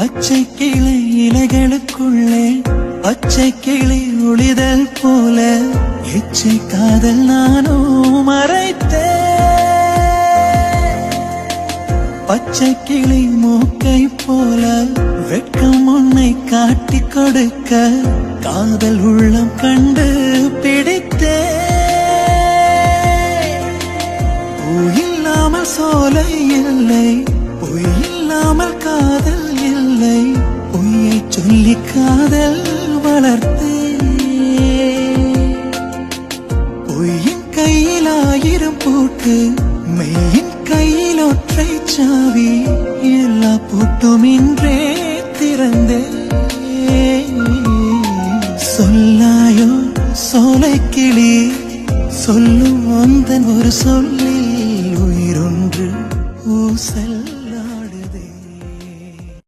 பச்சை கிளை இலைகளுக்குள்ளே பச்சை கிளி ஒளிதல் போல எச்சை காதல் நானும் மறைத்தேன். பச்சை கிளி மூக்கை போல வெட்கம் உன்னை காட்டிக் கொடுக்க காதல் உள்ளம் கண்டு பிடித்தேன். பூ இல்லாமல் சோலை இல்லை, பொய் இல்லாமல் காதல் இல்லை, பொய்யை சொல்லி காதல் வளர்த்தேன். பொய்யின் கையில் 1000 பூட்டு, மெய்யின் கையில் ஒற்றை சாவி, எல்லா பூட்டும் இன்றே திறந்தேன். சொல்லாயோ சோலை கிளி, சொல்லும் வந்தன் ஒரு சொல்லில் உயிரொன்று ஊசல்